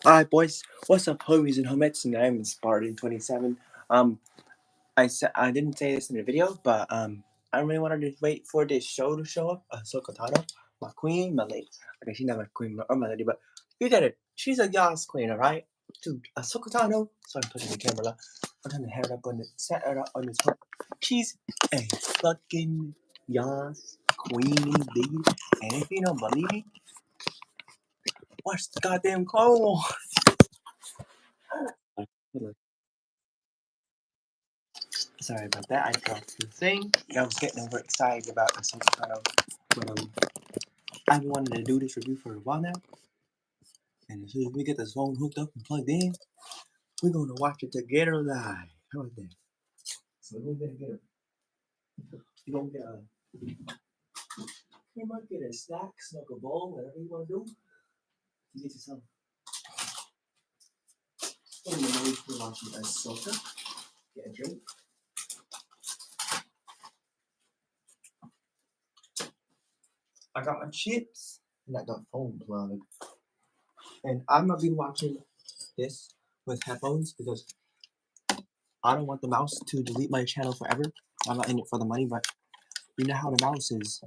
Alright, boys. What's up, homies and homettes? And I'm Spartan27. I didn't say this in the video, but I really wanted to wait for this show to show up. Ahsoka Tano, my queen, my lady. Okay, she's not my queen or my lady, but you get it. She's a Yas queen, alright? Dude, Ahsoka Tano. Sorry, I'm pushing the camera. I'm trying to have it up on the set it up on this hook. She's a fucking Yas queenie lady, and if you don't believe me, watch the goddamn Clone Wars. Sorry about that. I dropped the thing. I was getting over excited about Ahsoka Tano, but I've been wanting to do this review for a while now. And as soon as we get this phone hooked up and plugged in, we're gonna watch it together live. How about that? So we're gonna get you might get a snack, smoke a bowl, whatever you wanna do. You get yourself. In the mood for watching Ahsoka. Get a drink. I got my chips and I got phone plugged. And I'm gonna be watching this with headphones because I don't want the mouse to delete my channel forever. I'm not in it for the money, but you know how the mouse is.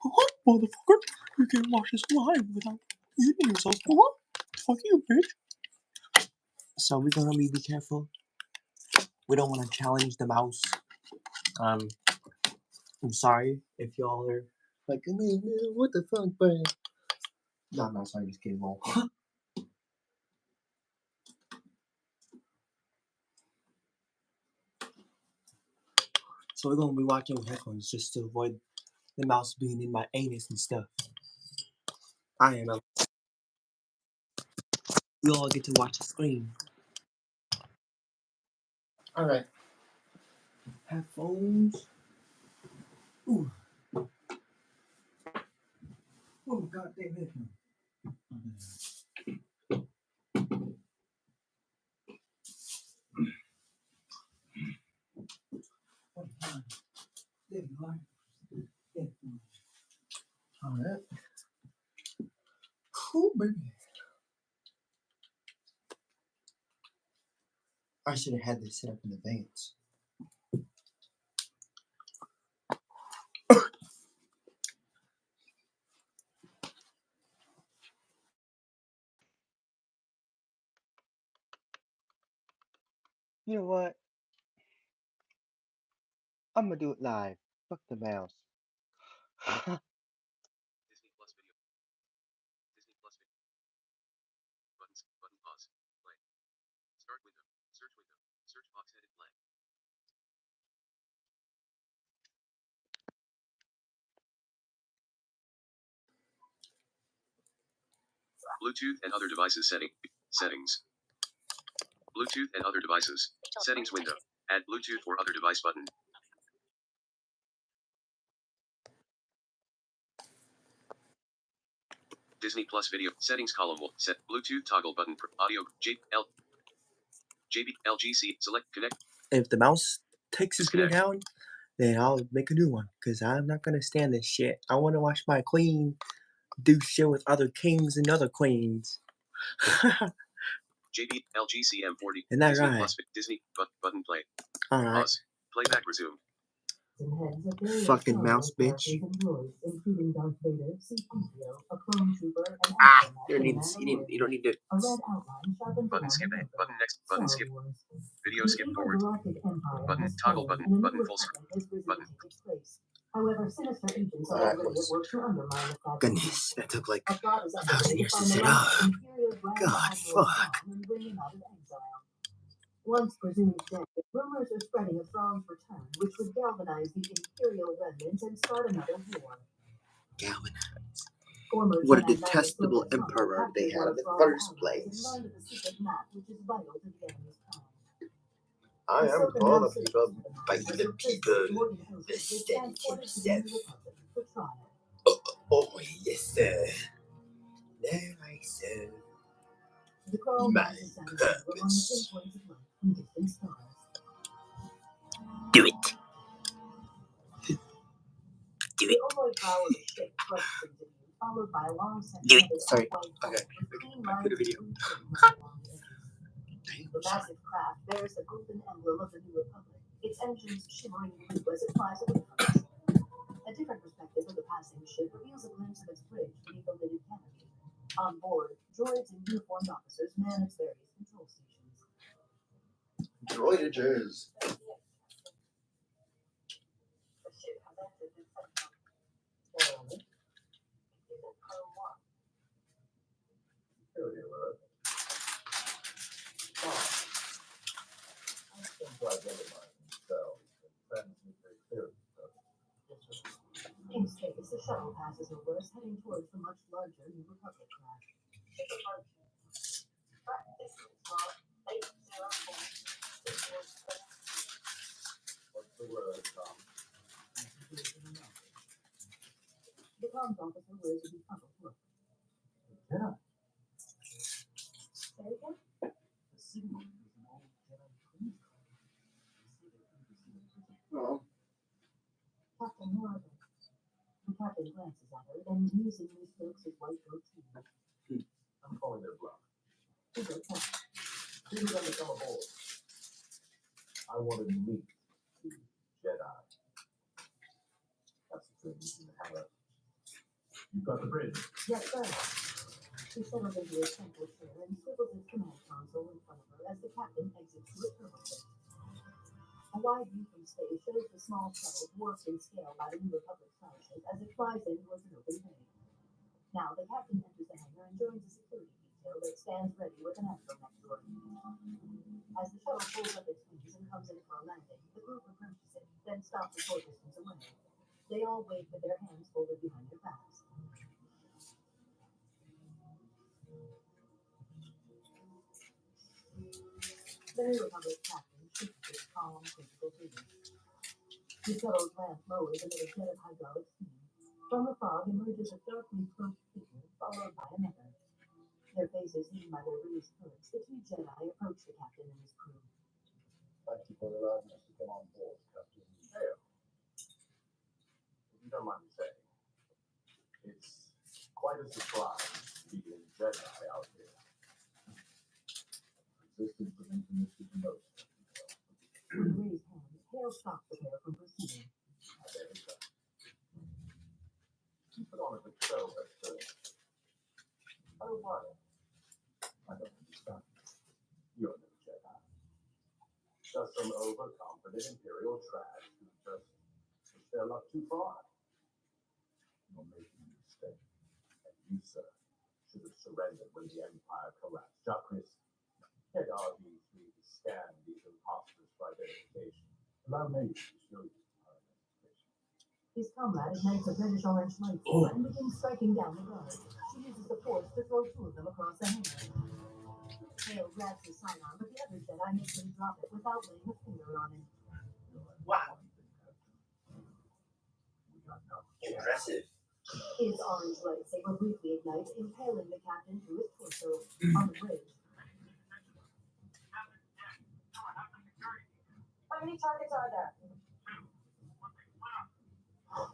What, motherfucker? You can't watch this live without eating yourself. What? Fuck you, bitch. So we're gonna be careful. We don't want to challenge the mouse. I'm sorry if y'all are like, what the fuck, bro? No, I'm not sorry, just kidding, lol. So we're gonna be watching with headphones just to avoid the mouse being in my anus and stuff. I am. We all get to watch the screen. All right. Headphones. Ooh. Oh, goddamn headphones. There you are. All right. Cool, baby. I should have had this set up in advance. You know what? I'm gonna do it live. Fuck the mouse. Disney Plus video. Disney Plus video. Buttons. Button pause. Play. Start window. Search window. Search box edit blank. Bluetooth and other devices settings. Bluetooth and other devices. Settings window. Add Bluetooth or other device button. Disney Plus video. Settings column will set Bluetooth toggle button. Audio LGC. Select connect. If the mouse takes this video down, then I'll make a new one. Because I'm not gonna stand this shit. I wanna watch my queen do shit with other kings and other queens. LGCM40. Isn't that Disney right? Plus Disney button play. Alright. Pause. Playback resume. Fucking mouse bitch. Ah, you don't need to. Button skip A. Button next. Button skip. Video skip forward. Button toggle button. Button full screen. Button. Alright, goodness, that took like 1,000 years to set up. God, fuck. Once presumed dead, rumors are spreading of Thrawn's return, which would galvanize the Imperial remnants and start another war. Galvanize. What a detestable emperor they had in the first place. I am for the people, by the people, the Senate himself. Oh, yes, sir. There I serve my purpose. Do it. Do it. followed by a long Do it. segmented Sorry. off-white Okay. hull with clean Back lines to the of video. blue trim running along the edges. The massive craft bears the golden emblem of the New Republic, its engines shimmering blue as it flies away from us. A different perspective of the passing ship reveals a glimpse of its bridge beneath the lidded canopy. On board, droids and uniformed officers man its various control stations. Droidagers. The ship has entered the sector. It is a Pro 1. Security alert. Seems to identify themselves and transmit their clearance. In space, the shuttle passes over us, heading towards the much larger New Republic craft. Ship approaching. Track distance log 804. What's the word, Tom? The comms officer wears a befuddled look. Yeah. Say again? The signal is an old Jedi police car. Oh. Captain, who are they? The captain glances at her, then musingly strokes his white goatee. I'm calling their bluff. He goes back. Who was going to come aboard? I wanted to meet the Jedi. That's the thing you can have a... You've got the bridge. Yes, sir. He settles into his central chair and swivels his command console in front of her as the captain exits to a turbo lift. A wide view from space shows the small shuttle dwarfed in scale by the New Republic starship as it flies in towards an open bay. Now, the captain enters the hangar and joins a security detail that stands ready with an astromech droid. As the shuttle pulls up its wings and comes in for a landing, the group approaches it, then stops a short distance away. They all wait with their hands folded behind their backs. The New Republic captain shifts his calm, critical figure. The shuttle's lamp lowers amid a jet of hydraulic steam. From the fog emerges a darkly cloaked figure, followed by another. Their faces hidden by their raised hoods, the two Jedi approach the captain and his crew. Thank you for allowing us to come on board, Captain Hale. If you don't mind me saying, it's quite a surprise meeting Jedi out here. Existence of intimacy to most. With a raised hand, Hale stops the pair from proceeding. There we go. You put on a good show, but oh, why? I don't understand. You're no Jedi. Just some overconfident Imperial trash who just push their luck too far. You're making a mistake. And you, sir, should have surrendered when the Empire collapsed. Jacques, get RD3 to scan these imposters for identification. Allow me to show you our identification. His comrade ignites a reddish orange lightsaber and begins striking down the guard. She uses the force to throw two of them across the hangar. Hale grabs his sidearm, but the other Jedi makes him drop it without laying a finger on him. Wow. We got nothing. Impressive. His orange lightsaber briefly ignites, impaling the captain through his torso on the bridge. How many targets are there?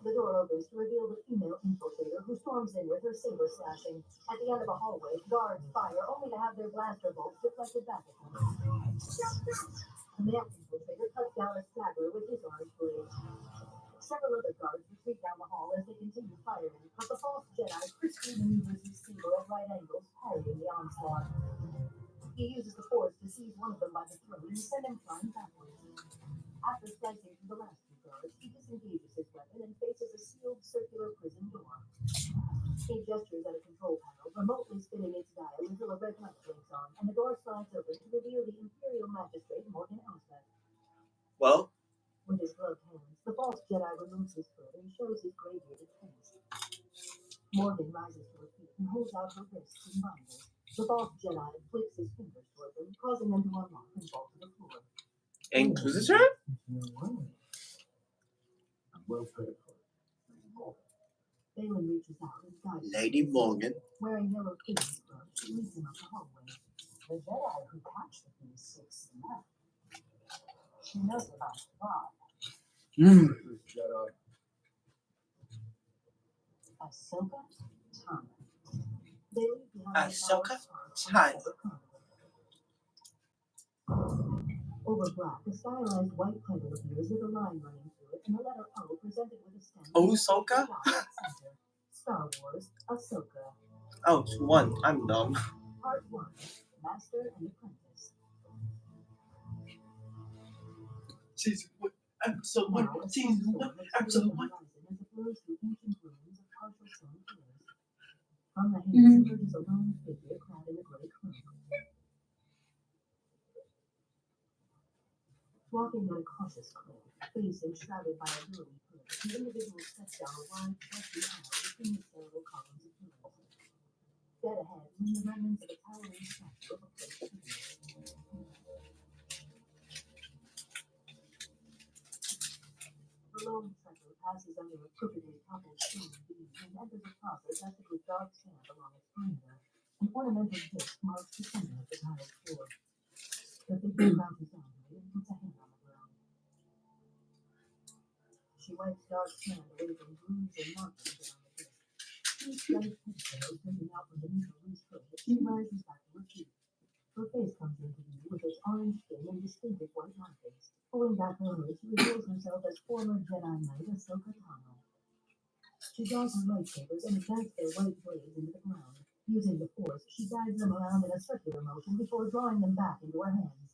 The door opens to reveal the female infiltrator who storms in with her saber slashing. At the end of a hallway, guards fire only to have their blaster bolts deflected back at them. The male infiltrator cuts down a straggler with his orange blade. Several other guards retreat down the hall as they continue firing, but the false Jedi crisply maneuvers his saber at right angles, parrying the onslaught. He uses the force to seize one of them by the throat and send him flying backwards. After slicing through the last two guards, he disengages his weapon and faces a sealed circular prison door. He gestures at a control panel, remotely spinning its dial until a red light blinks on, and the door slides open to reveal the Imperial Magistrate Morgan Elsbeth. Well, With his gloved hands, the false Jedi removes his hood and shows his gray-bearded face. Morgan rises to her feet and holds out her wrists in binders. The false Jedi flicks his fingers toward them, causing them to unlock and fall to the floor. Inquisitor? I'm well paid for it. Balin reaches out and guides Lady Morgan. wearing yellow cleaning scrubs, leads him up the hallway. The Jedi who patched the P6 left. She knows about the plot. This Jedi, Ahsoka Tano. They leave behind Ahsoka a Tano. over black, a stylized white title appears with a line running through it and a letter O presented with a stem. Ahsoka? Star Wars, Ahsoka. Oh, it's one. I'm dumb. Part 1, Master and Apprentice. Season 1, episode 1, Now, a season storm 1, has episode cleared the 1. horizon as it flows through ancient ruins of partial stone pillars. From the haze emerges a lone figure clad in a gray cloak. Walking at a cautious clip, face enshrouded by a billowy hood, the individual steps down a wide, dusty aisle between the sterile columns of pillars. Dead ahead loom the remnants of a towering statue of a great figure. The lone trekker passes under a crookedly toppled stone beam and enters a plaza dusted with dark sand along its perimeter. An ornamental disc marks the center of the tiled floor. The figure crouches down to it and puts a hand on the ground. She wipes dark sand away from grooves and markings around the disc. Two stunted pigtails sticking out from beneath her loose hood, she rises back to her feet. Her face comes into view with its orange skin and distinctive white markings. Pulling back her hood, she reveals herself as former Jedi Knight Ahsoka Tano. She draws her lightsabers and advances their white blades into the ground. Using the Force, she guides them around in a circular motion before drawing them back into her hands.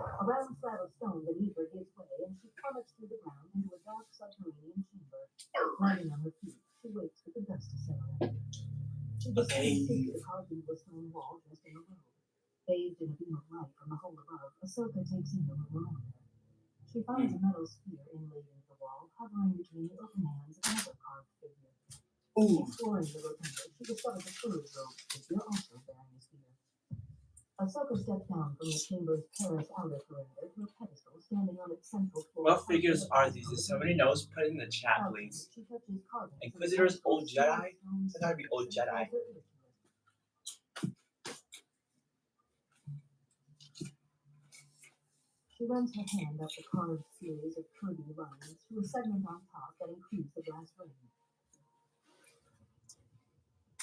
A round slab of stone beneath her gives way, and she plummets through the ground into a dark subterranean chamber. Landing on her feet, she waits for the dust to settle. She descends to the carved into a stone wall dressed in a robe. Bathed in a beam of light from the hole above, Ahsoka takes in the room around her. She finds a metal sphere inlaid into the wall, hovering between the open hands of another carved figure. Exploring the rotunda, she discovers a furry robed figure also bearing a sphere. Ahsoka steps down from the chamber's terrace outer perimeter to a pedestal standing on its central floor. What figures are these? If somebody knows, put it in the chat, please. She touches carvings. Inquisitors, old Jedi? It's gotta be old Jedi. She runs her hand up the carved series of curvy lines to a segment on top that includes the glass ring.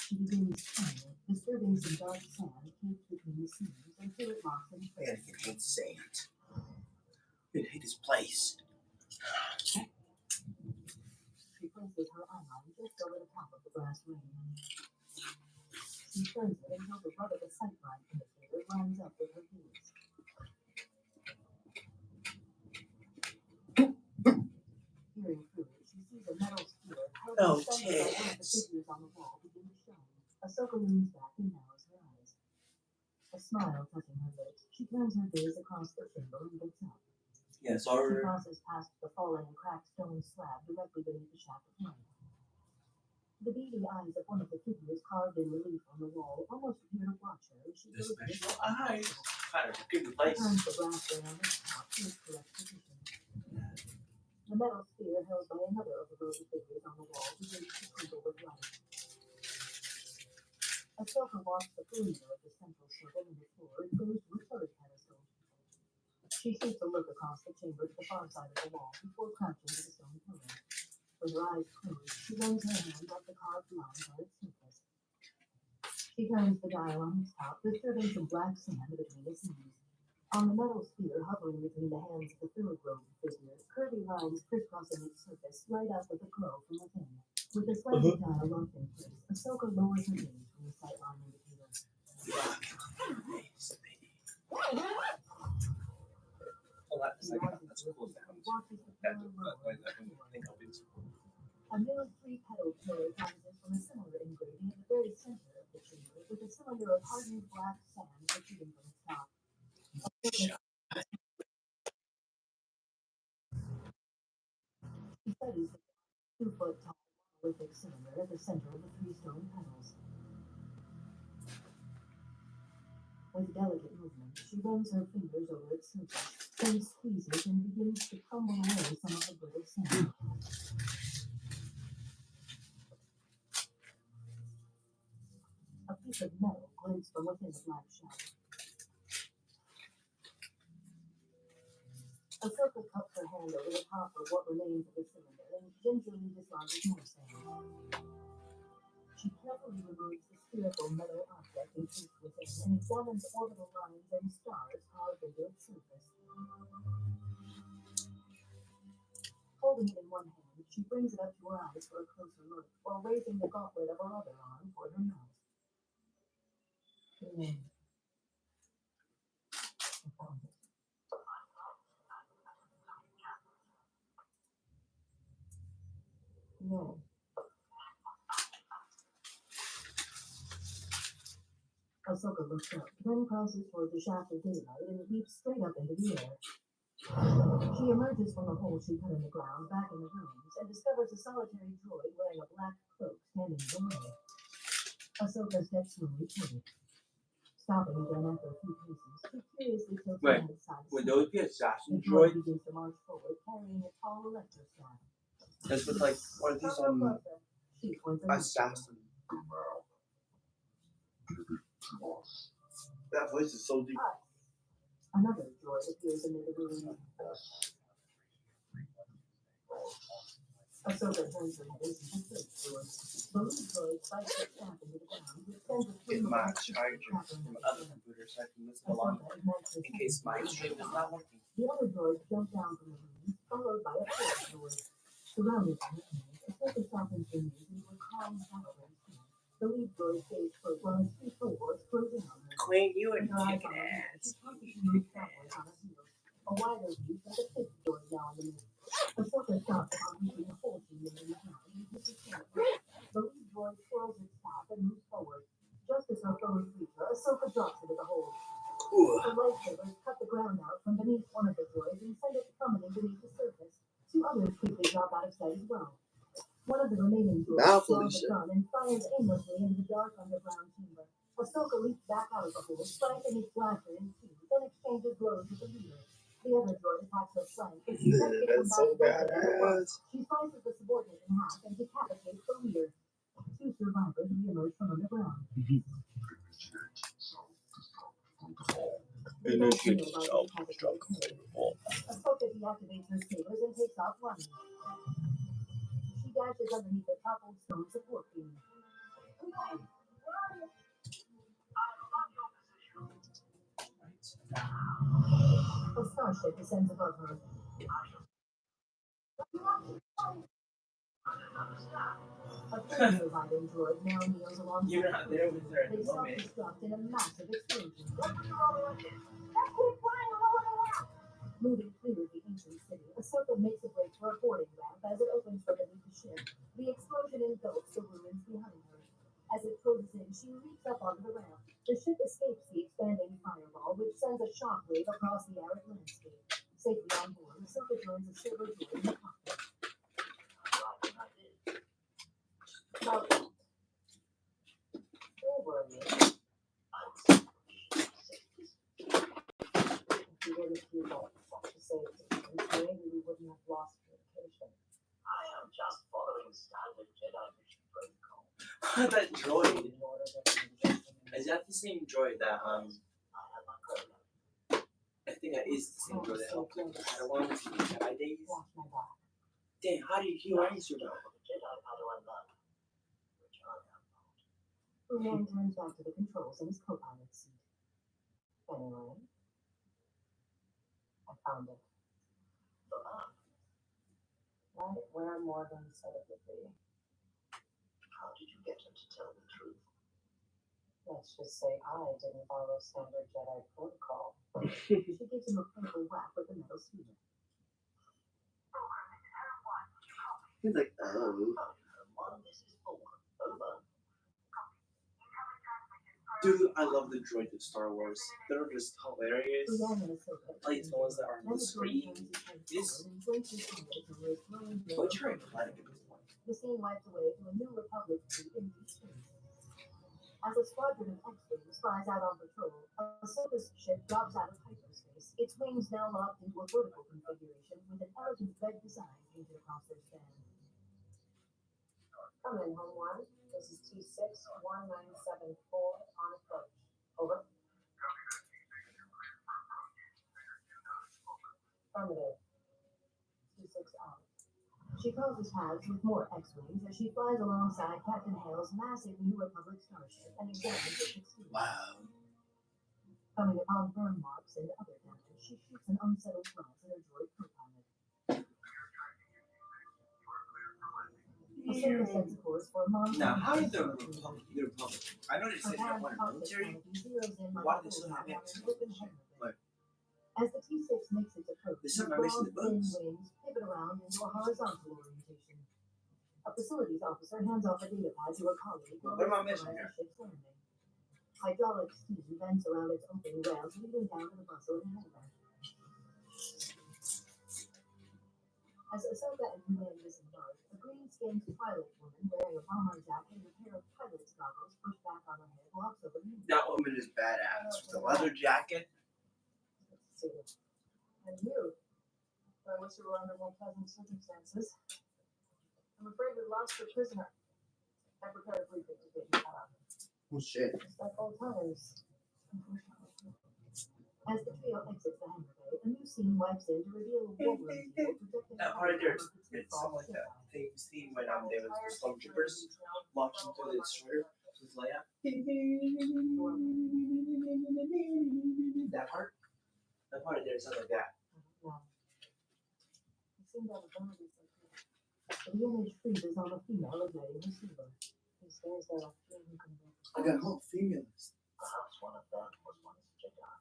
She begins turning, disturbing some dark sand caked between the seams until it locks in I place. gotta get hate sand. I hate this place. She places her eyeline just over the top of the brass ring. She turns it until the butt of the sightline indicator lines up with her gaze. Peering through it, she sees a metal sphere held Oh, suspended by one of the tits. figures on the wall begin to shine. Ahsoka leans back and narrows her eyes. A smile touching her lips, she turns her gaze across the chamber and looks up. Yes, She or crosses past the fallen and cracked stone slab directly beneath the shaft of light. The beady eyes of one of the figures carved in relief on the wall almost appear to watch her as she the goes special eyes. Kind of a good place. turns the brass ring on the top to its correct position. The metal sphere held by another of the rows of figures on the wall begins to twinkle with light. Ahsoka walks the perimeter of the central circle in the floor and goes to a third pedestal. She shoots a look across the chamber to the far side of the wall before crouching to the stone pillar. With her eyes closed, she runs her hand up the carved lines on its surface. She turns the dial on its top, disturbing some black sand between the seams. On the metal sphere hovering between the hands of the third robed figure, curvy lines crisscrossing its surface light up with a glow from within. With the slightly dial locked in place, Ahsoka lowers her gaze from the sightline indicator. Well, that's She like rises that's to her cool feet sound. and watches the That floor but roll. like that I think I'll be A mill three-petaled pillar rises from a similar engraving at the very center of the chamber, with a cylinder of hardened black sand protruding from its top. She studies the 2-foot tall monolithic cylinder at the center of the three stone petals. With delicate movement, she runs her fingers over its surface, then squeezes and begins to crumble away some of the brittle sand. A piece of metal glints from within the black shell. Ahsoka cups her hand over the top of what remains of the cylinder and gingerly dislodges more sand. She carefully removes the spherical metal object encased within and examines orbital lines and stars carved into its surface. Holding it in one hand, she brings it up to her eyes for a closer look, while raising the gauntlet of her other arm for her mouth. I found it. No. Ahsoka looks up, then crosses toward the shaft of daylight and leaps straight up into the air. She emerges from the hole she cut in the ground back in the ruins and discovers a solitary droid wearing a black cloak standing in the way. Ahsoka steps slowly toward it. Stopping again after a few paces, she curiously tilts her head side to Would side. those be The assassin droid droids? begins to march forward, carrying a tall electrostaff. That's with like, what are these She points a knife. assassin? That voice is so deep. Another droid appears amid the ruins. Ahsoka turns her head and sees a third droid. The lead droid spikes its staff into the ground, which sends a Get stream of my electricity charger crackling from up other its computer so I can listen along Ahsoka ignites the in case second my droid stream and is not working. the other droids jump down from the ruins, followed by a fourth droid. Surrounded by the enemies, Ahsoka softens her knees into a calm, battling stance. The lead droid stays put while his two cohorts close in on her. Queen, you With and her eyes kicking on her head, she ass. cautiously moves backwards on her heels. A wider view shows a fifth droid now in the mix. Ahsoka stops upon reaching a hole she made in the ground and pushes forward. The lead droid twirls its staff and moves forward. Just as her foes reach her, Ahsoka drops into the hole. Her lightsabers cut the ground out from beneath one of the droids and send it plummeting beneath the surface. Two others quickly drop out of sight as well. One of the remaining droids draws a gun and fires aimlessly into the dark underground chamber. Ahsoka leaps back out of the hole, striking its blaster in two, then exchanges blows with the leader. The other droid attacks her flank, and she can't get That's so badass. She slices the subordinate in half and decapitates the leader. Two survivors reemerge from underground. They don't feel like decapitated. Ahsoka deactivates her sabers and takes off running. She dashes underneath the toppled stone support beam. A starship descends above her. A third surviving droid now kneels alongside You're not there with her at They the moment. self-destruct in a massive explosion. Moving clear of the ancient city, Ahsoka makes a break for a boarding ramp as it opens from beneath the ship. The explosion engulfs the ruins behind her. As it closes in, she leaps up onto the ramp. The ship escapes the expanding fireball, which sends a shockwave across the arid landscape. Safely on board, Ahsoka joins a silver droid in the cockpit. Now, where were you? If you were to keep up to safety, maybe we wouldn't have lost communication. I am just following standard Jedi mission protocol. That droid. Is that the same droid that I think that is the same droid that helped Padawan in the Jedi days? Watch my back. Dang, how did he survive? Brienne turns back to the controls in his co-pilot's seat. Anyway, I found it. Right where Morgan said it would be. How did you get him to tell the truth? Let's just say I didn't follow standard Jedi protocol. She gives him a playful whack with the metal spear. He's like, oh. This is over. Dude, I love the droids of Star Wars. They're just hilarious. Brienne and Ahsoka. Like the ones that are on the screen. What's your planet at this point? The scene wipes away to a new Republic fleet in deep space. As a squadron of X-Wings flies out on patrol, Ahsoka's ship drops out of hyperspace, its wings now locked into a vertical configuration with an elegant red design painted across their span. Come in, Home One. This is T6-1974 on approach. Over. Affirmative. She crosses paths with more X-Wings as she flies alongside Captain Hale's massive New Republic starship and examines its exterior. Wow. Coming upon burn marks and other damage, she shoots an unsettled glance at her droid co-pilot. Ahsoka sets course for a monster. Now, how did the Republic? I know they said they don't want a military. Why do they still have X? Like, as the T6 makes its approach, there's something I'm missing the thin bones. wings pivot around into a horizontal orientation. A facilities officer hands off a data pad to a colleague. What am I missing here? Ship's landing. Hydraulic steam vents around its open rails, leading down to the bustle and hangar. As Ahsoka and Human disembark, a green-skinned pilot woman wearing a bomber jacket and a pair of pilot's goggles pushed back on her head walks over to me. That woman is badass. With the leather jacket. And you? I wish you were under more pleasant circumstances. I'm afraid we lost your prisoner. I prepared a briefing to get you out. Oh shit. Just like old times, unfortunately. As the trio exits the hangar bay, a new scene wipes in to reveal Wolverine's evil projecting That part right there, it's something like that thing scene when there was the stormtroopers marching through the destroyer with Leia. That part? That part right there sounds like that. No. He seemed to have abilities like that. The image freezes on a female igniting receiver. He stares at a feeling convinced. I got a whole female list. Perhaps one of them was once a Jedi.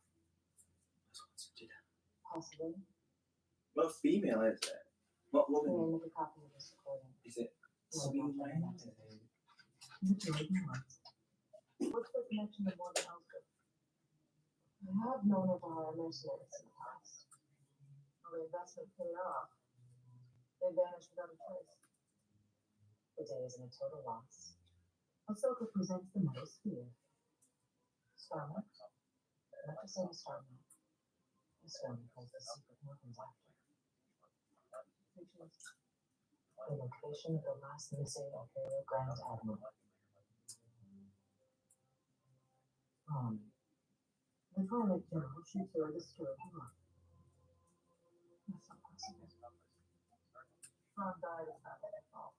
Possibly. What female is that? What Here, woman make a copy of this recording. is it? Sabine Wren? The droid nods. What's the connection to Morgan Elsbeth? I have known her to hire mercenaries in the past. Well, the investment paid off. They vanished without a trace. The day isn't a total loss. Ahsoka presents the metal sphere. Starmark. Not just any Starmark. This one has the secret weapons after. Features the location of the last missing Imperial Grand Admiral. The Twilight General shoots her a disturbed look. That's not possible. Ron died is not their fault.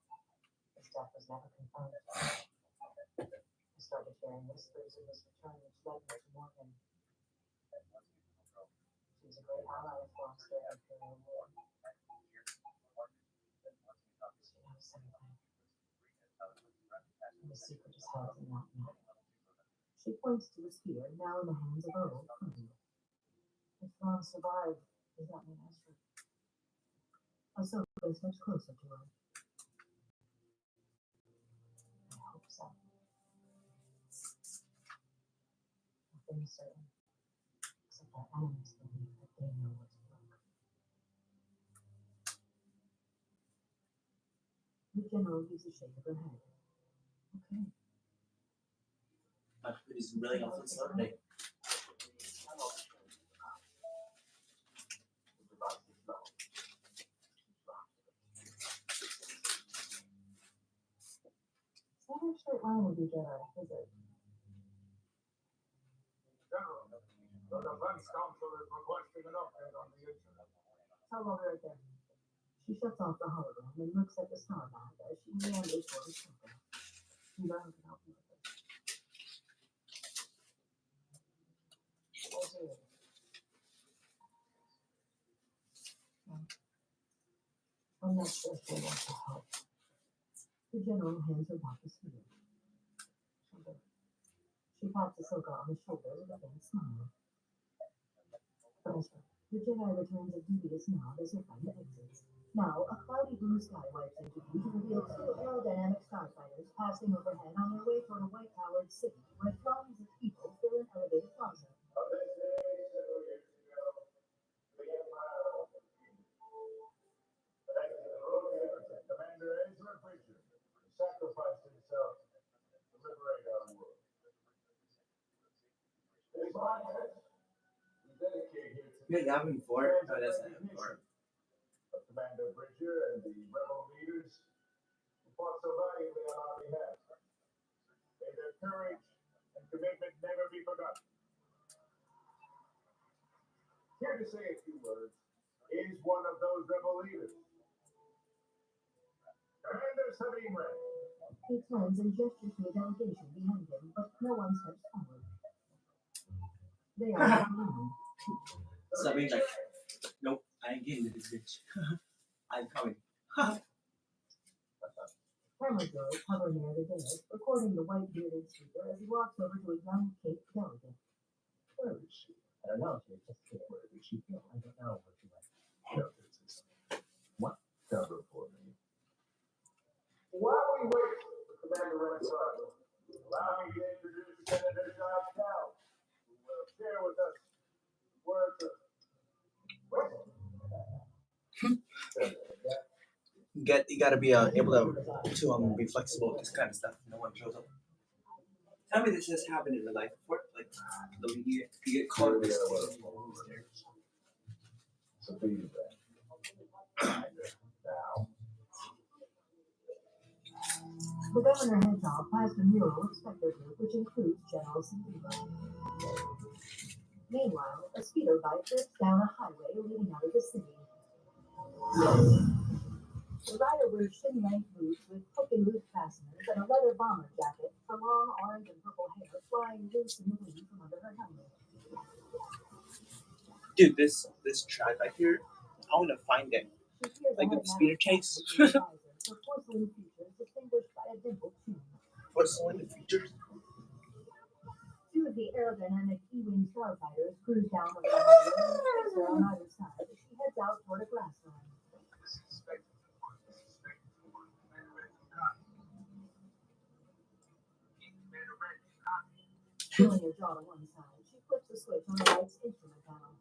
His death was never confirmed. I started hearing whispers of his return, which led me to Morgan. She was a great ally of Thrawn's during the Imperial War. She knows everything. And the secret is held in that map. She points to a sphere now in the hands of her old friend. If Thrawn survived, does that mean Ezra? Ahsoka is much closer to her. I hope so. Nothing is certain, except our enemies believe that they know what's broke. The general gives a shake of her head. Okay. My food is really off the slow today. It's not a straight line with you, Jedi, is it? General, the Defense Council is requesting an update on the incident. Tell her right there. She shuts off the hologram and looks at the star map as she meanders toward Ahsoka. Neither can help you with this. What's it? I'm not sure if they want to help. The general hands her back the sphere. She pats Ahsoka on the shoulder with a faint smile. Ezra, the Jedi returns a dubious nod as her friend exits. Now, a cloudy blue sky wipes into view to reveal two aerodynamic starfighters passing overhead on their way toward a white-towered city where throngs of people fill an elevated plaza. Commander Ezra Bridger sacrificed himself to liberate our world. This monument we dedicate here to You got me for it? Oh, that's not for it. of Commander Bridger and the rebel leaders who fought so valiantly on our behalf. May their courage and commitment never be forgotten. Here to say a few words is one of those rebel leaders. Sabine ready. He turns and gestures to a delegation behind him, but no one steps forward. They are alone. Sabine's like, nope, I ain't getting to this bitch. I'm coming. Camera girls hover near the dais, recording the white-bearded speaker as he walks over to a young Cape delegate. Where is she? I don't know. She was just here. Where did she go? I don't know where she went. What? Cover for me. While we wait for Commander Renfro, allow me to introduce Senator John Dow, who will share with us words of wisdom. You gotta be able to be flexible with this kind of stuff. No one shows up. Tell me this has happened in real life before. Like, you get caught in this. Sabine now. The governor heads off past a mural inspector group, which includes General Sandino. Meanwhile, a speeder bike drifts down a highway leading out of the city. The rider wears shin-length boots with hook and loop fasteners and a leather bomber jacket, her long orange and purple hair flying loose in the wind from under her helmet. Dude, this track right here, I want to find it. Like a speeder chase. Her porcelain features distinguished by a dimpled chin. What's one of the features? Two of the aerodynamic E-wing starfighters cruise down over the highway and face her on either side as she heads out toward a grass line. Pulling her jaw to one side, she flips the switch on the bike's instrument panel.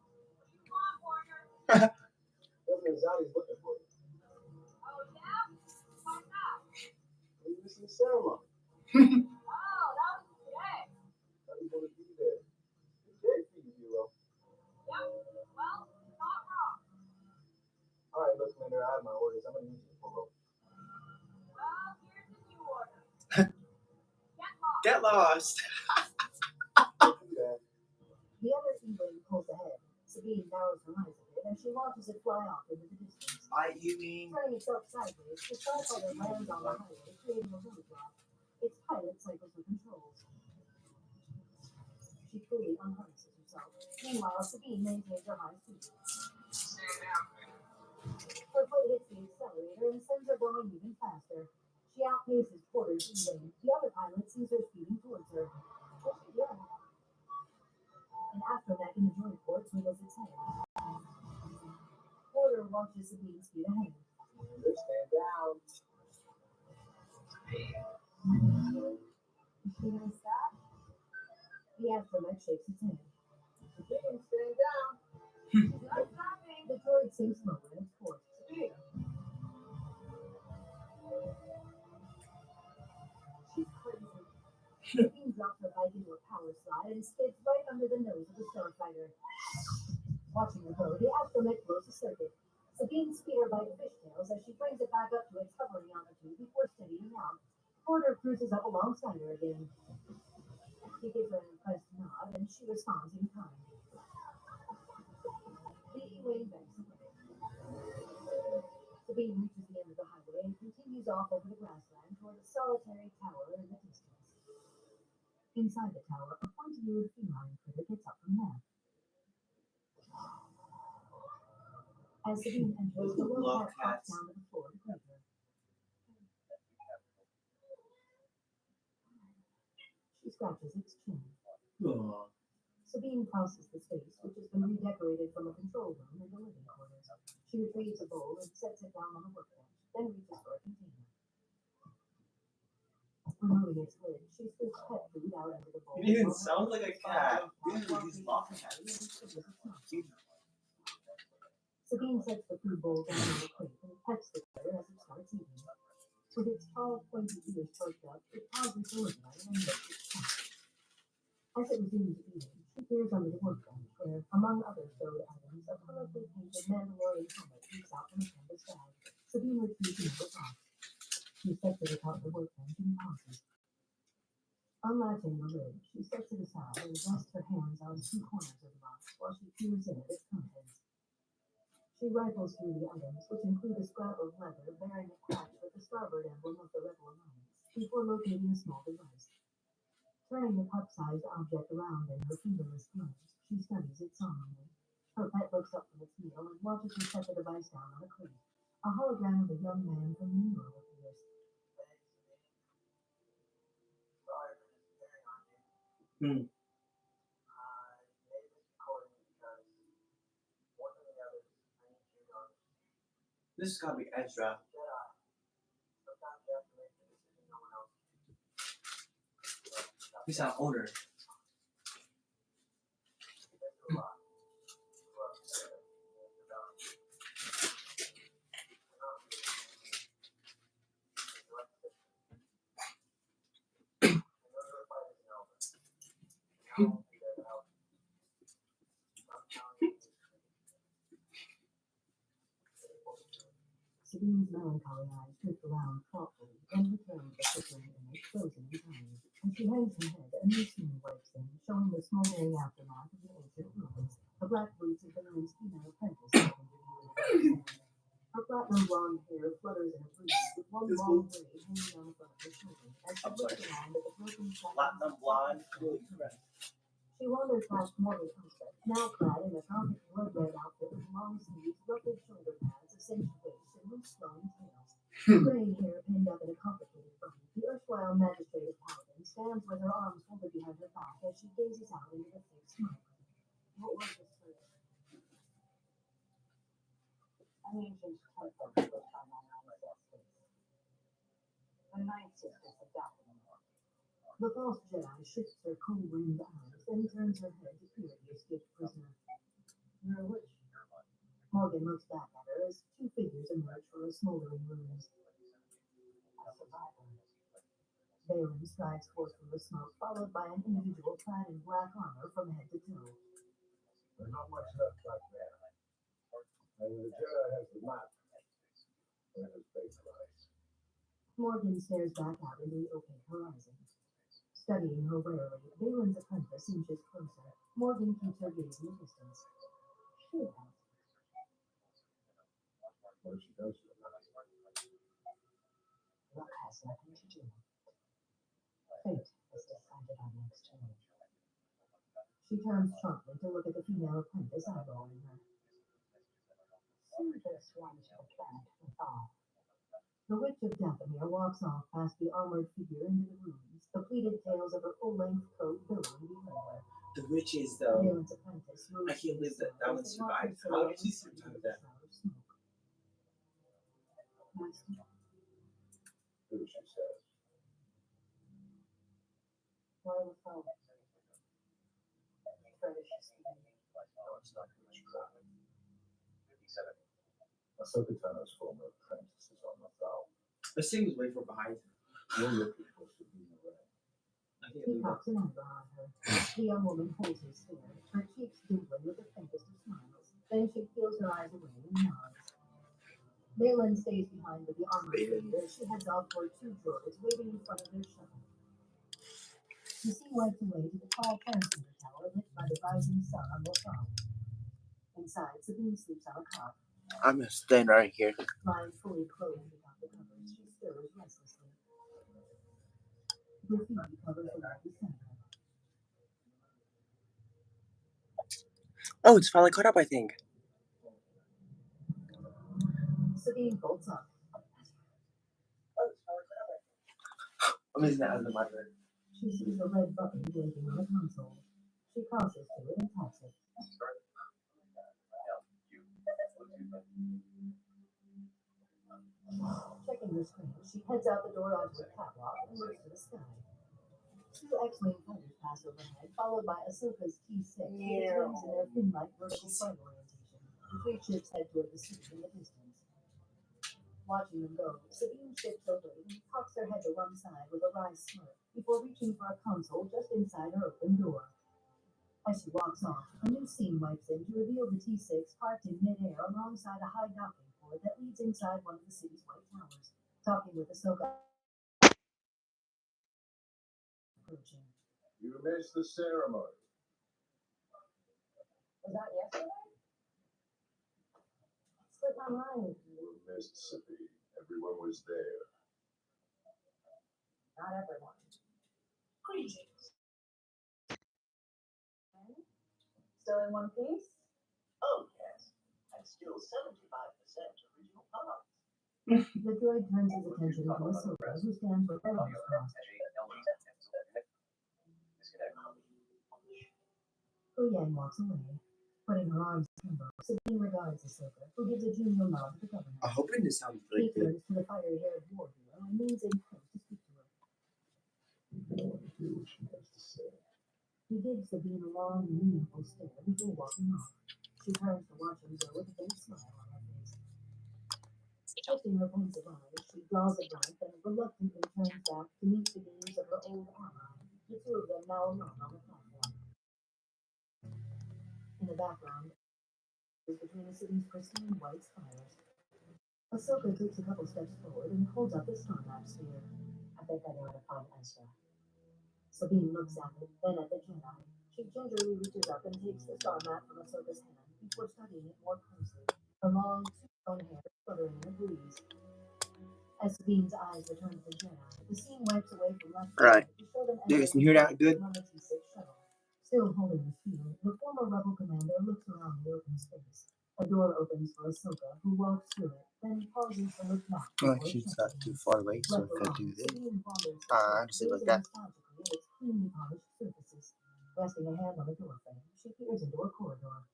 Governor Zali's looking for you. Oh, yeah? What's up? Are you missing the ceremony? Oh, that was today. How do you want to be there? Good day for you, hero. Yep. Well, not wrong. All right, look, Commander, I have my orders. I'm going to need you to pull over. Well, here's the new order. Get lost. Get lost. Don't do that. The other E-wing pulls ahead. Sabine narrows her eyes a bit as she watches it fly off into the distance. You mean? Turning itself sideways, the starfighter lands on the highway, creating a roadblock. Its pilot cycles the controls. She fully unharnesses herself. Meanwhile, Sabine maintains her high speed. Her foot hits the accelerator and sends her going even faster. She outpaces Porter's E-wing. The other pilot sees her speeding towards her. What's she doing? An astromech in the joint port wiggles its head. Porter watches Sabine speed ahead. Commander, stand down. Is she gonna stop? The astromech shakes its head. Sabine, stand down. Not stopping. The droid sinks lower in its course. Sabine. She's crazy. Sabine drops her bike into a power slide and skids right under the nose of the starfighter. Watching her go, the astromech blows a circuit. Sabine speeder bike fishtails as she brings it back up to its hovering altitude before steadying out. Porter cruises up alongside her again. He gives her an impressed nod, and she responds in kind. The E-wing backs away. Sabine reaches the end of the highway and continues off over the grassland toward a solitary tower in the distance. Inside the tower, a pointy-eared feline critter gets up from there. As Sabine enters, the little cat hops down to the floor to greet her. She scratches its chin. Oh. Sabine crosses the space, which has been redecorated from a control room into living quarters. She retrieves a bowl and sets it down on the workbench, then reaches for a container. Removing its lid, she scoops pet food out into the bowl. It even sounds like a cat. He's lost cat. Sabine sets the food bowl down on the crate and pets the critter as it starts eating. With its tall, pointy ears perked up, it pauses deliberately and lifts its tongue. As it resumes eating, she peers under the workbench where, among other stowed items, a colorfully painted Mandalorian helmet peeks out from a canvas bag. Sabine retrieves another box. She steps to the top of the workbench and pauses. Unlatching the lid, she sets it aside and rests her hands on two corners of the box while she peers in at its contents. She rifles through the items, which include a scrap of leather bearing a patch with a the starboard emblem of the Rebel Alliance before locating a small device. Turning the cup-sized object around in her fingerless gloves, she studies it solemnly. Her pet looks up from its meal and watches her set the device down on a crate. A hologram of a young man from New York appears. Sorry for disappearing on you. Hmm. I made this recording because more than the others, I need you to understand. This is gotta be Ezra. Jedi, sometimes you have to make the decision no one else can. He's our owner. There's a lot. Well, it's about you. We're not really it's like this. I know your fight isn't over. I won't be there to help you. I'm telling you, Sabine's melancholy eyes drift around thoughtfully, then return to the flickering image frozen in time. As she hangs her head, a new scene wipes in, showing the smoldering aftermath of the ancient ruins. The black boots of Bailey's female apprentice step into view in the dark sand. Her platinum blonde hair flutters in a breeze, with one long braid hanging on the front of her shoulder, as she looks around at the broken Platinum blonde. Holy crap. She wanders past Morgan Prospect, now clad in a gothic blood-red outfit with long sleeves, ruffled shoulder pads, a cinched waist, and loose flowing tails. Gray hair pinned up in a complicated bun, the erstwhile magistrate of Paladin stands with her arms folded behind her back as she gazes out into the thick smoke. What was this place? An ancient temple built by my ancestors. The Night Sisters of Dathomir. The false Jedi shifts her cold-rimmed eyes, then turns her head to peer at the escaped prisoner. You're a witch. Morgan looks back at her as two figures emerge from the smoldering ruins. A survivor. Balin strides forth from the smoke, followed by an individual clad in black armor from head to toe. There's not much left back there. And the Jedi has the map. And his base price. Morgan stares back out into the opaque horizon. Studying her warily, Balin's apprentice inches closer. Morgan keeps her gaze in the distance. She has. What if she does it? Luck has nothing to do with it. Fate has decided our next move. She turns sharply to look at the female apprentice eyeballing her. Send this one to the planet Lothal. The Witch of Dathomir walks off past the armored figure into the ruins, the pleated tails of her full-length coat billowing behind her. The witches, though. Balin's apprentice moves I can't believe that that one as they watch her survived. How did she silhouette survive into that? the shroud of smoke. Master, Do as she says. why Lothal? Ferocious being. No, it's not much crap. Ahsoka Tano's former apprentice is on Lothal. The scene was way far behind. You're looking for Sabine Wren. I can't He believe that. cocks an eyebrow at her. The young woman holds her stare, her cheeks dimpling with the faintest of smiles. Then she peels her eyes away and nods. Balin stays behind with the armored figure as she heads off toward two droids waiting in front of their shuttle. The scene wipes away to the tall transmitter tower lit by the rising sun on Lothal. Inside, Sabine sleeps on a cot. I'm gonna stand right here. Lying fully clothed without the covers, she stirs restlessly. Graffiti covers the wall beside her. Oh, it's finally caught up, I think. Sabine bolts up. Amazing that as the monitor. She sees a red button blinking on the console. She crosses to it and taps it. Checking her screen, she heads out the door onto the catwalk and looks to the sky. Two X-Wing fighters pass overhead, followed by Ahsoka's T6 with its wings in their fin-like vertical flight orientation. The three ships head toward the city in the distance. Watching them go, Sabine shifts her weight and cocks her head to one side with a wry smirk before reaching for a console just inside her open door. As she walks off, a new scene wipes in to reveal the T6 parked in midair alongside a high docking port that leads inside one of the city's white towers, talking with Ahsoka. Approaching. You missed the ceremony. Was that yesterday? It slipped my mind. You missed Sabine. Everyone was there. Not everyone. Greetings. Still in one piece? Oh, yes. And still 75% original parts. The droid turns his attention to Ahsoka, who stands with her arms crossed. Hu Yang walks away, putting her arms akimbo. Sabine regards Ahsoka, who gives a genial nod to the governor. I'm hoping this sounds He really good. turns to the fiery-haired war hero and leans in close to speak to her. I want to hear what she has to say. He gives Sabine a long, meaningful stare before walking off. She turns to watch him go with a faint smile on her face. Shifting her pensive eyes, she draws a breath and reluctantly turns back to meet the gaze of her old ally, the two of them now alone on the platform. In the background, is between the city's pristine white spires. Ahsoka takes a couple steps forward and holds up the star map sphere. I think I know how to find Ezra. Sabine looks at it, then at the Jedi. She gingerly reaches up and takes the star map from Ahsoka's hand before studying it more closely. Her long, two-tone hair fluttering in the breeze. As Sabine's eyes return to the Jedi, the scene wipes away from left Alright. to show them You guys can hear that good? on the T6 shuttle. Still holding the sphere, the former rebel commander looks around the open space. A door opens for Ahsoka, who walks through it, then pauses to look back. Oh, actually, it's not too far away, so if I do this, just like that. Nostalgically at its cleanly polished surfaces. Resting a hand on the doorframe, she peers into a corridor.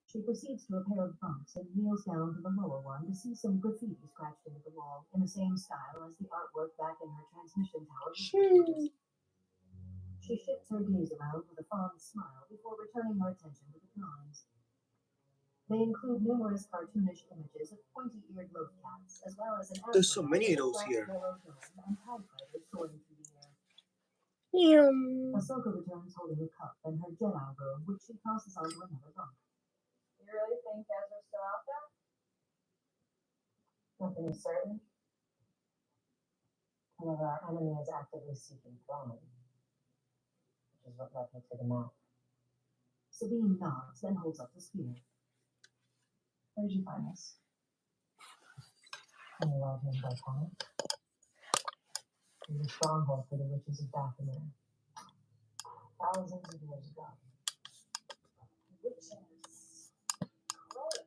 She proceeds to a pair of bunks and kneels down to the lower one to see some graffiti scratched into the wall in the same style as the artwork back in her transmission tower. She shifts her gaze around with a fond smile before returning her attention to the drawings. They include numerous cartoonish images of pointy-eared loaf cats, as well as an There's so many of those black here. yellow dome and TIE fighters soaring through the air. Ahsoka returns holding a cup and her Jedi robe, which she tosses onto another bunk. You really think Ezra's still out there? Nothing is certain. However, our enemy is actively seeking Thrawn, which is what led me to the map. Sabine nods, then holds up the spear. Where did you find this? In the Lodging by Tano. It was a stronghold for the witches of Dathomir. Thousands of years ago. Witches. Gross.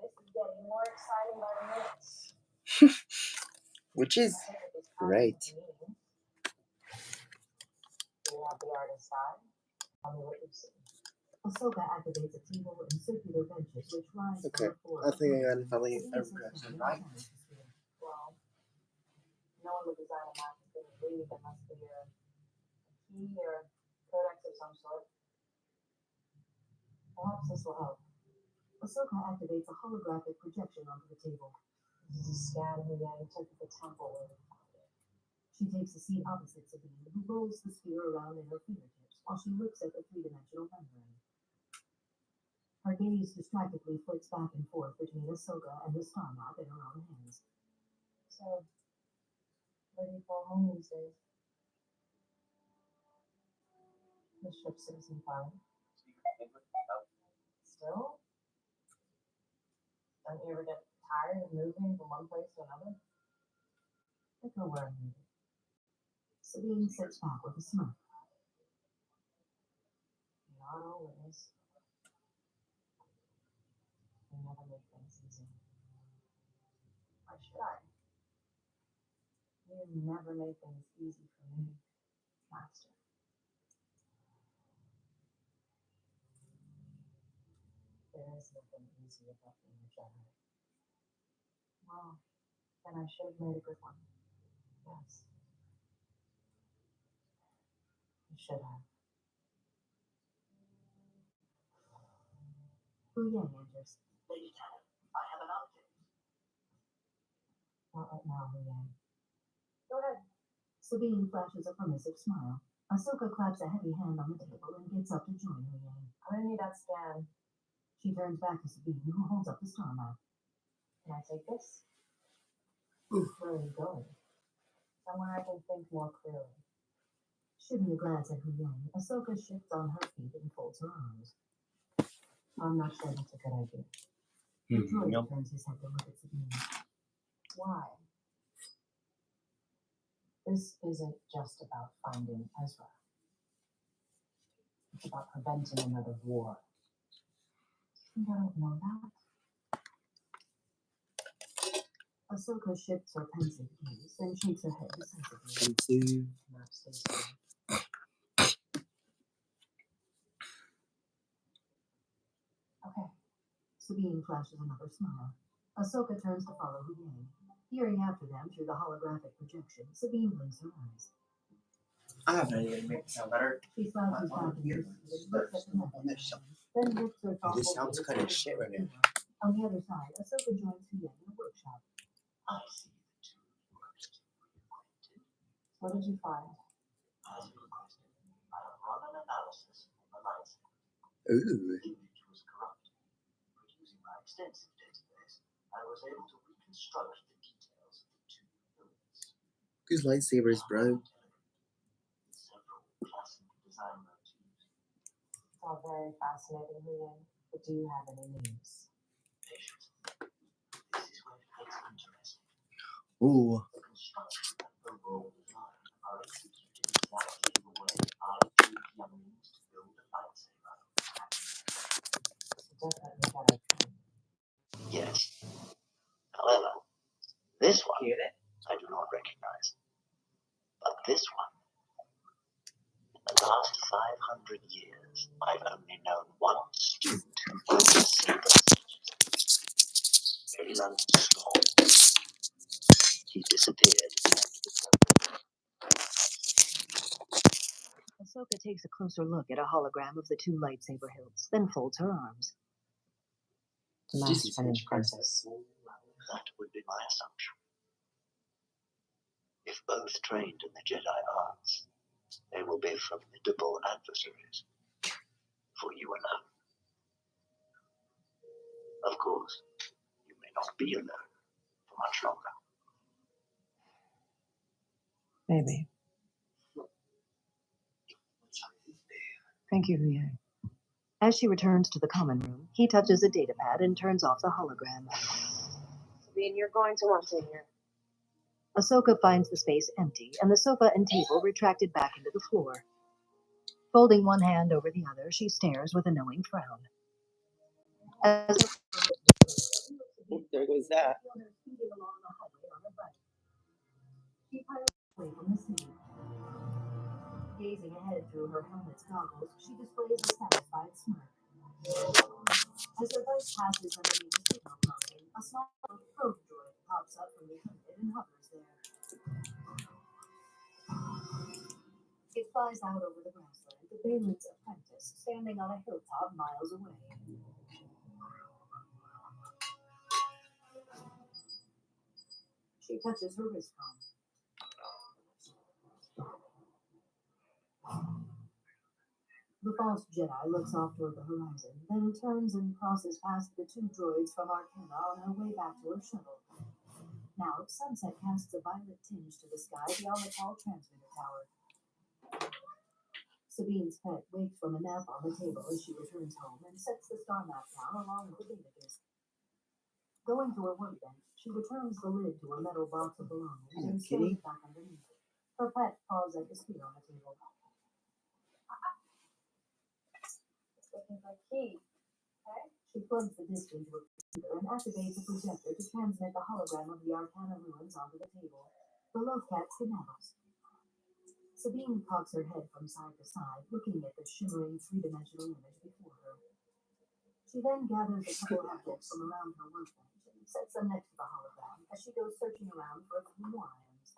This is getting more exciting by the minute. Which is great. Do you have the artist side? Tell me what you see. Ahsoka activates a table and circular benches which rise Okay, from the floor. I think I got it finally. Sabine sits Everything's down right. and examines the sphere. Well, no one would design a map that's going to read unless they're a key or codex of some sort. Perhaps this will help. Ahsoka activates a holographic projection onto the table. This is a scan Hu Yang took at the temple where we found it. She takes a seat opposite Sabine, who rolls the sphere around in her fingertips while she looks at the three-dimensional rendering. Her gaze distractedly flits back and forth between Ahsoka and the star map in her own hands. So, where do you call home these days? The ship Citizen 5. Still? Don't you ever get tired of moving from one place to another? I go where I'm needed. Sabine sits back with a smirk. Not always. You never make things easy. Why should I? You never make things easy for me, Master. There is nothing easy about being a Jedi. Well, then I should have made a good one. Yes. You should have. Hu Yang enters. Lady Tano, I have an object. Not right now, Hu Yang. Go ahead. Sabine flashes a permissive smile. Ahsoka claps a heavy hand on the table and gets up to join Hu Yang. I'm gonna need that scan. She turns back to Sabine, who holds up the star map. Can I take this? Where are you going? Somewhere I can think more clearly. Shooting a glance at Hu Yang, Ahsoka shifts on her feet and folds her arms. I'm not sure that's a good idea. The droid turns his head to look at Sabine. Why? This isn't just about finding Ezra. It's about preventing another war. You think I don't know that? Ahsoka shifts her pensive gaze, then shakes her head decisively. Pensive. Not Stacy. Okay. Sabine flashes another smile. Ahsoka turns to follow Huyang. Peering after them through the holographic projection, Sabine blinks her eyes. I have an idea to make it sound better. She slouches back in her seat and looks at the map, then lifts her thoughtful This sounds gaze kind of towards shit the right now. door. On the other side, Ahsoka joins Huyang in the workshop. I see the two worst reacquainted. What did you find? As requested, I have run an analysis on the lightsaber. Ooh. The image was corrupted, but using my extensive database, I was able to reconstruct the details of the two hills. Whose lightsabers, bro? Several classic design motifs. It's all very fascinating, Huyang. But do you have any names? Patience. This is where it gets interesting. Ooh. The construction and overall design are executed exactly the way I teach younglings to build a lightsaber. So definitely better trained. Yes. However, this one I do not recognize. But this one, in the last 500 years, I've only known one student who could sabers. Alan Storm. He disappeared. Ahsoka takes a closer look at a hologram of the two lightsaber hilts, then folds her arms. The last Spanish princess. That would be my assumption. If both trained in the Jedi arts, they will be formidable adversaries for you alone. Of course, you may not be alone for much longer. Maybe. Thank you, Huyang. As she returns to the common room, he touches a datapad and turns off the hologram. Sabine, you're going to want to hear. Ahsoka finds the space empty and the sofa and table retracted back into the floor. Folding one hand over the other, she stares with a knowing frown. As There goes that. She pilots away from the scene. Gazing ahead through her helmet's goggles, she displays a satisfied smirk. As her bike passes underneath the signal crossing, a small probe droid pops up from behind it and hovers there. It flies out over the grassland to Balin's apprentice, standing on a hilltop miles away. She touches her wrist comb. The false Jedi looks off toward the horizon, then turns and crosses past the two droids from Arcana on her way back to her shuttle. Now, sunset casts a violet tinge to the sky beyond the tall transmitter tower. Sabine's pet wakes from a nap on the table as she returns home and sets the star map down along with the data disk. Going to her workbench, she returns the lid to a metal box of belongings Hello, and kitty. stores it back underneath it. Her pet paws at his feet on the table. Looking for a key. Okay? She plugs the disc into a computer and activates a projector to transmit the hologram of the Arcana ruins onto the table. The Lothcat skedaddles. Sabine cocks her head from side to side, looking at the shimmering three-dimensional image before her. She then gathers a couple objects from around her workbench and sets them next to the hologram as she goes searching around for a few more items.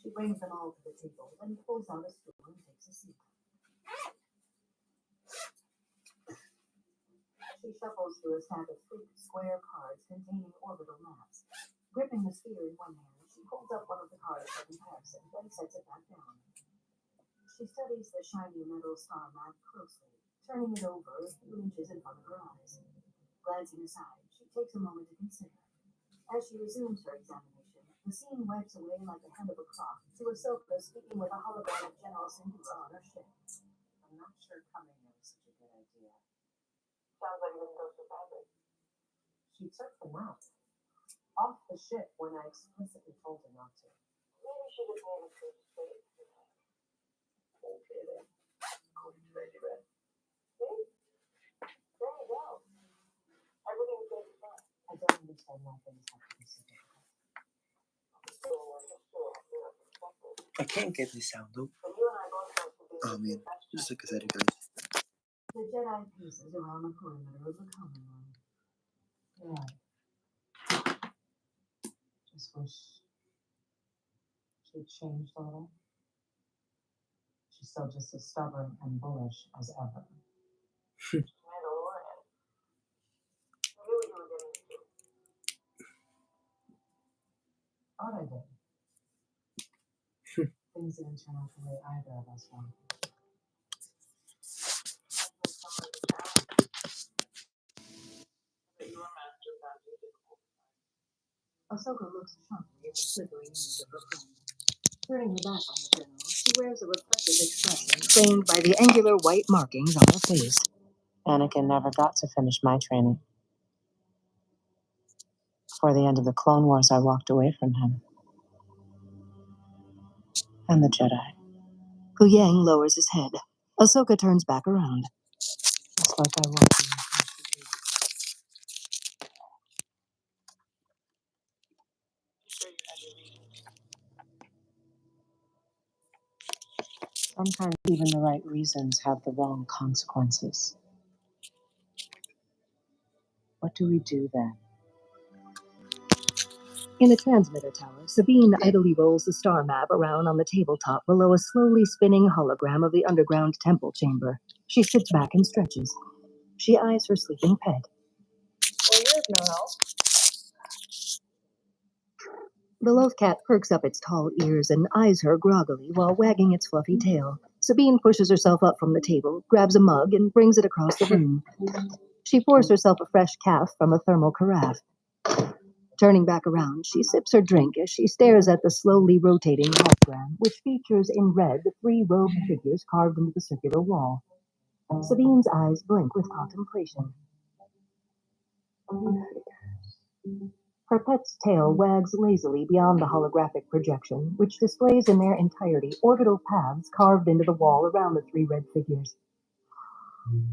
She brings them all to the table, then pulls out a stool and takes a seat. She shuffles through a stack of thick, square cards containing orbital maps. Gripping the sphere in one hand, she holds up one of the cards for comparison, then sets it back down. She studies the shiny metal star map closely, turning it over a few inches in front of her eyes. Glancing aside, she takes a moment to consider. As she resumes her examination, the scene wipes away like the hand of a clock to Ahsoka speaking with a hologram of General Syndulla on her ship. I'm not sure coming here was such a good idea. Sounds like it didn't go so badly. She took the map off the ship when I explicitly told her not to. Maybe she just needed to escape. Okay then. According to Lady Red. See? There you go. Everything's going to be fine. I don't understand why things have to be so difficult. I can't get this sound though. But you and I both want to be Oh man, just like I said, guys. The Jedi paces around the perimeter of the common room. Yeah. Just wish she'd changed a little. She's still just as stubborn and bullish as ever. Mandalorian. I knew what you were getting into. Thought I did. Things didn't turn out the way either of us wanted. Ahsoka looks sharply at the flickering image of her friend. Turning her back on the general, she wears a reflective expression framed by the angular white markings on her face. Anakin never got to finish my training. Before the end of the Clone Wars, I walked away from him. And the Jedi. Hu Yang lowers his head. Ahsoka turns back around. It's like I walked in. Sometimes even the right reasons have the wrong consequences. What do we do then? In the transmitter tower, Sabine idly rolls the star map around on the tabletop below a slowly spinning hologram of the underground temple chamber. She sits back and stretches. She eyes her sleeping pet. Well, you're of no help. The love cat perks up its tall ears and eyes her groggily while wagging its fluffy tail. Sabine pushes herself up from the table, grabs a mug, and brings it across the room. She pours herself a fresh calf from a thermal carafe. Turning back around, she sips her drink as she stares at the slowly rotating hologram, which features in red the 3 robed figures carved into the circular wall. Sabine's eyes blink with contemplation. Her pet's tail wags lazily beyond the holographic projection, which displays in their entirety orbital paths carved into the wall around the 3 red figures.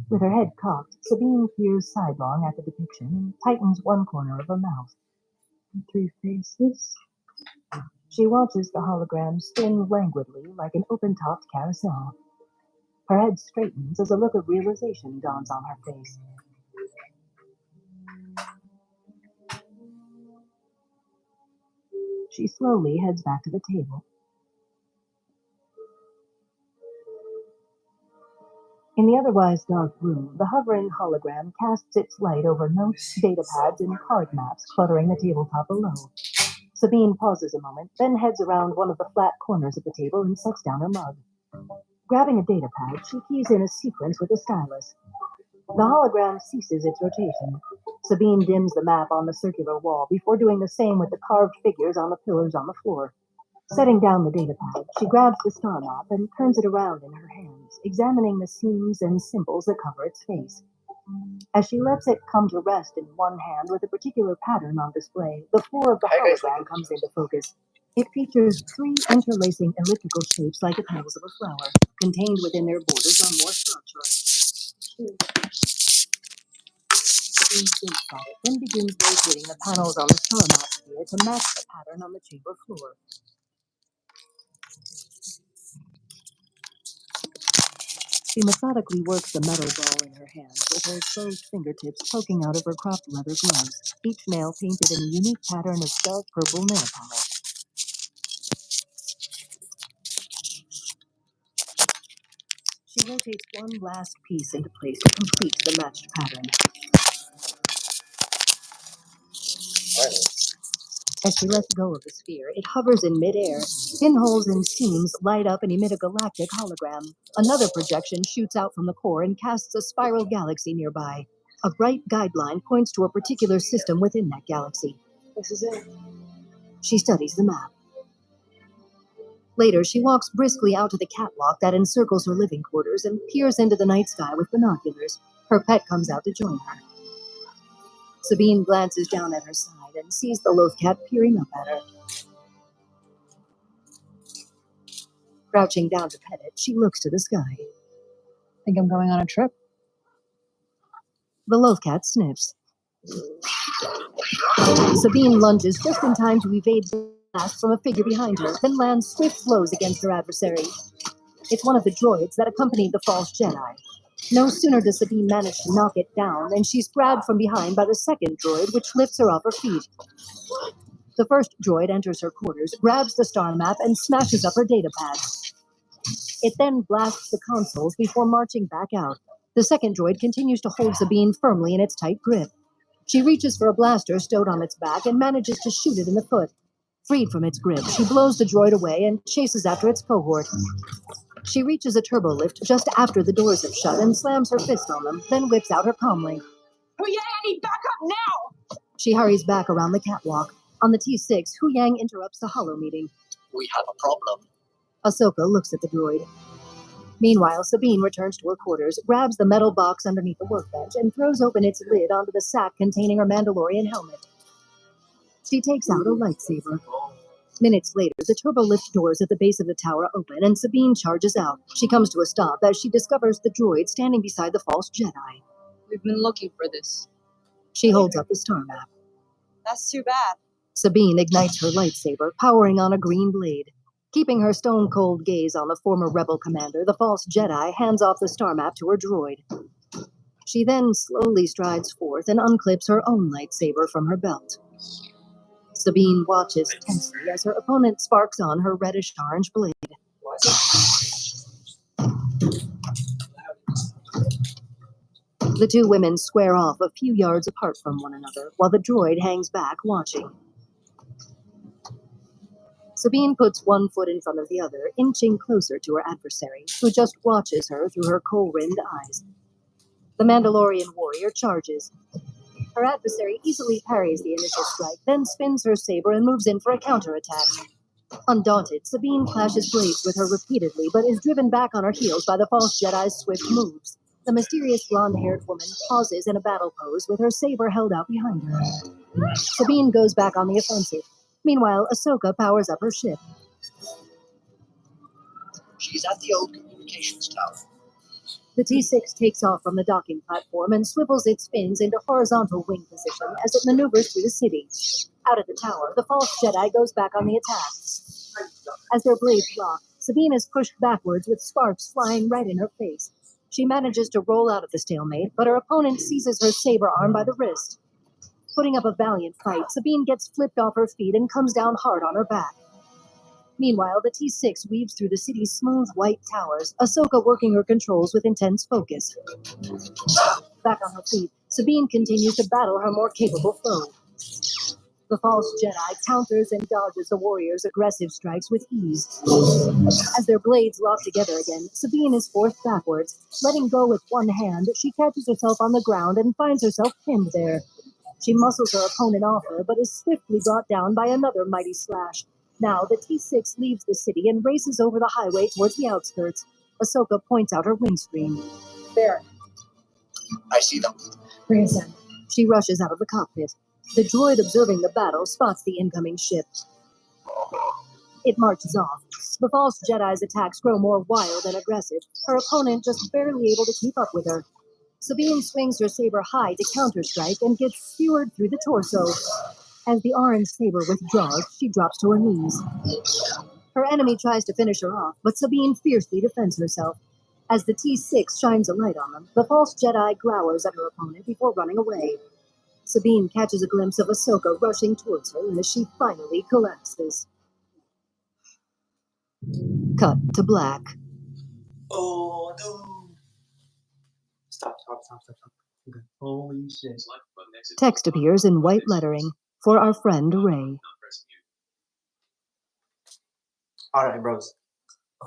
With her head cocked, Sabine peers sidelong at the depiction and tightens one corner of her mouth. 3 faces? She watches the hologram spin languidly like an open-topped carousel. Her head straightens as a look of realization dawns on her face. She slowly heads back to the table. In the otherwise dark room, the hovering hologram casts its light over notes, data pads, and card maps cluttering the tabletop below. Sabine pauses a moment, then heads around one of the flat corners of the table and sets down her mug. Grabbing a data pad, she keys in a sequence with a stylus. The hologram ceases its rotation. Sabine dims the map on the circular wall before doing the same with the carved figures on the pillars on the floor. Setting down the data pad, she grabs the star map and turns it around in her hands, examining the seams and symbols that cover its face. As she lets it come to rest in one hand with a particular pattern on display, the floor of the hologram comes into focus. It features 3 interlacing elliptical shapes like the petals of a flower, contained within their borders on more star charts. Sabine thinks about it, then begins rotating the panels on the star map sphere to match the pattern on the chamber floor. She methodically works the metal ball in her hands, with her exposed fingertips poking out of her cropped leather gloves, each nail painted in a unique pattern of dark purple nail polish. She rotates one last piece into place to complete the matched pattern. As she lets go of the sphere, it hovers in midair. Pinholes and seams light up and emit a galactic hologram. Another projection shoots out from the core and casts a spiral galaxy nearby. A bright guideline points to a particular system within that galaxy. This is it. She studies the map. Later, she walks briskly out to the catwalk that encircles her living quarters and peers into the night sky with binoculars. Her pet comes out to join her. Sabine glances down at her side and sees the loaf cat peering up at her. Crouching down to pet it, she looks to the sky. Think I'm going on a trip? The loaf cat sniffs. Sabine lunges just in time to evade the blast from a figure behind her, then lands swift blows against her adversary. It's one of the droids that accompanied the false Jedi. No sooner does Sabine manage to knock it down than she's grabbed from behind by the second droid, which lifts her off her feet. The first droid enters her quarters, grabs the star map, and smashes up her datapad. It then blasts the consoles before marching back out. The second droid continues to hold Sabine firmly in its tight grip. She reaches for a blaster stowed on its back and manages to shoot it in the foot. Freed from its grip, she blows the droid away and chases after its cohort. She reaches a turbo lift just after the doors have shut and slams her fist on them, then whips out her comlink. Oh yeah, I need backup now! She hurries back around the catwalk. On the T6, Hu Yang interrupts the holo meeting. We have a problem. Ahsoka looks at the droid. Meanwhile, Sabine returns to her quarters, grabs the metal box underneath the workbench, and throws open its lid onto the sack containing her Mandalorian helmet. She takes out a lightsaber. Minutes later, the turbo lift doors at the base of the tower open, and Sabine charges out. She comes to a stop as she discovers the droid standing beside the false Jedi. We've been looking for this. She holds up the star map. That's too bad. Sabine ignites her lightsaber, powering on a green blade. Keeping her stone-cold gaze on the former rebel commander, the false Jedi hands off the star map to her droid. She then slowly strides forth and unclips her own lightsaber from her belt. Sabine watches tensely as her opponent sparks on her reddish-orange blade. The two women square off a few yards apart from one another, while the droid hangs back, watching. Sabine puts one foot in front of the other, inching closer to her adversary, who just watches her through her kohl-rimmed eyes. The Mandalorian warrior charges. Her adversary easily parries the initial strike, then spins her saber and moves in for a counterattack. Undaunted, Sabine clashes blades with her repeatedly, but is driven back on her heels by the false Jedi's swift moves. The mysterious blonde-haired woman pauses in a battle pose with her saber held out behind her. Sabine goes back on the offensive. Meanwhile, Ahsoka powers up her ship. She's at the old communications tower. The T6 takes off from the docking platform and swivels its fins into horizontal wing position as it maneuvers through the city. Out at the tower, the false Jedi goes back on the attack. As their blades lock, Sabine is pushed backwards with sparks flying right in her face. She manages to roll out of the stalemate, but her opponent seizes her saber arm by the wrist. Putting up a valiant fight, Sabine gets flipped off her feet and comes down hard on her back. Meanwhile, the T6 weaves through the city's smooth white towers, Ahsoka working her controls with intense focus. Back on her feet, Sabine continues to battle her more capable foe. The false Jedi counters and dodges the warrior's aggressive strikes with ease. As their blades lock together again, Sabine is forced backwards. Letting go with one hand, she catches herself on the ground and finds herself pinned there. She muscles her opponent off her, but is swiftly brought down by another mighty slash. Now, the T6 leaves the city and races over the highway towards the outskirts. Ahsoka points out her windscreen. There. I see them. Bring us in. She rushes out of the cockpit. The droid observing the battle spots the incoming ship. It marches off. The false Jedi's attacks grow more wild and aggressive, her opponent just barely able to keep up with her. Sabine swings her saber high to counterstrike and gets skewered through the torso. As the orange saber withdraws, she drops to her knees. Her enemy tries to finish her off, but Sabine fiercely defends herself. As the T6 shines a light on them, the false Jedi glowers at her opponent before running away. Sabine catches a glimpse of Ahsoka rushing towards her as she finally collapses. Cut to black. Oh no! Stop. Okay. Holy shit. Text appears in white lettering for our friend Ray. Alright, bros.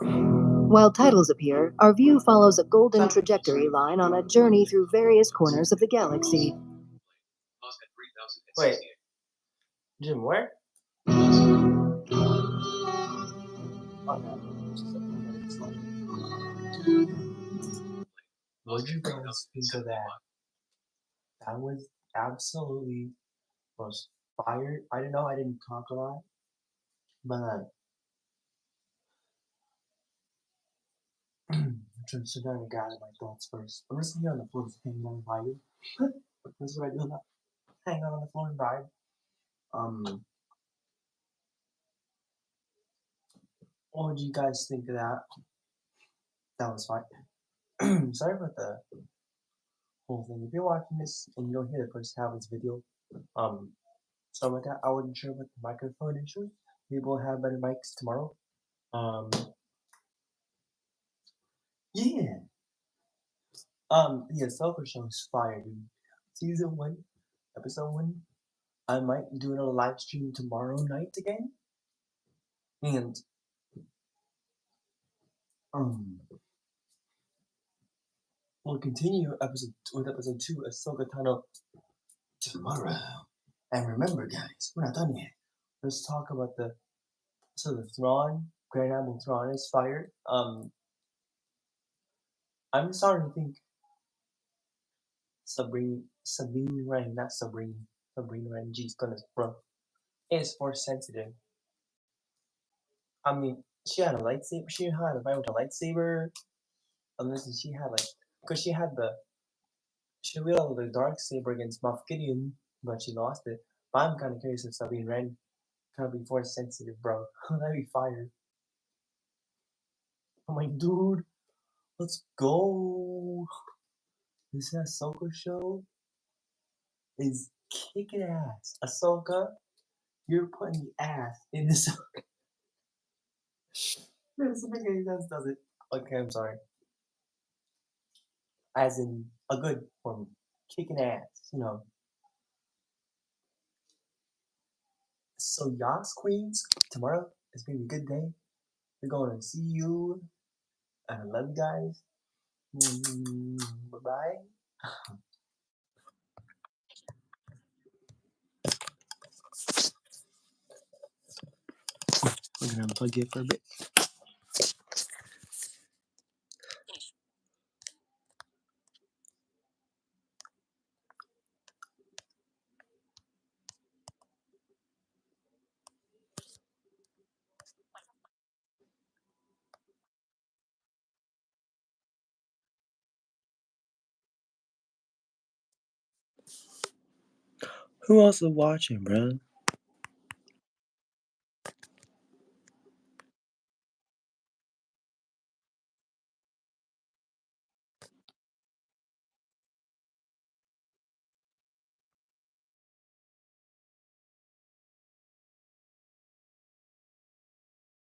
While titles appear, our view follows a golden trajectory line on a journey through various corners of the galaxy. Wait. Jim, where? What do you guys think of that? That was absolutely was fire. I don't know. I didn't talk a lot, but I'm trying to sit down and gather my thoughts first. I'm just here on the floor, just hanging out and vibing. That's what I do. Hang out on the floor and vibe. What do you guys think of that? That was fine. Sorry about the whole thing. If you're watching this and you don't hear the first half of this video, sorry about that. I wasn't sure about the microphone issues. Maybe we'll have better mics tomorrow. Yeah. The Ahsoka show is fire, dude. Season 1, episode 1. I might do another live stream tomorrow night again. And we'll continue with episode 2, Ahsoka Tano, tomorrow. And remember, guys, we're not done yet. Let's talk about the Thrawn, Grand Admiral Thrawn is fired. I'm starting to think Sabine Wren, not Sabrine Wren, she's gonna bro, is force sensitive. I mean, she had a lightsaber. She had a fight with a lightsaber. Unless she had cause she wielded the dark saber against Moff Gideon, but she lost it. But I'm kind of curious if Sabine Wren kind of be force sensitive, bro. That'd be fire. I'm like, dude, let's go. This Ahsoka show is kicking ass. Ahsoka, you're putting the ass in this. That doesn't make any sense, does it? Okay, I'm sorry. As in a good form, kicking ass, you know. So, Yas Queens, tomorrow is gonna be a good day. We're going to see you. I love you guys. Bye bye. We're gonna unplug it for a bit. Who else is watching, bro?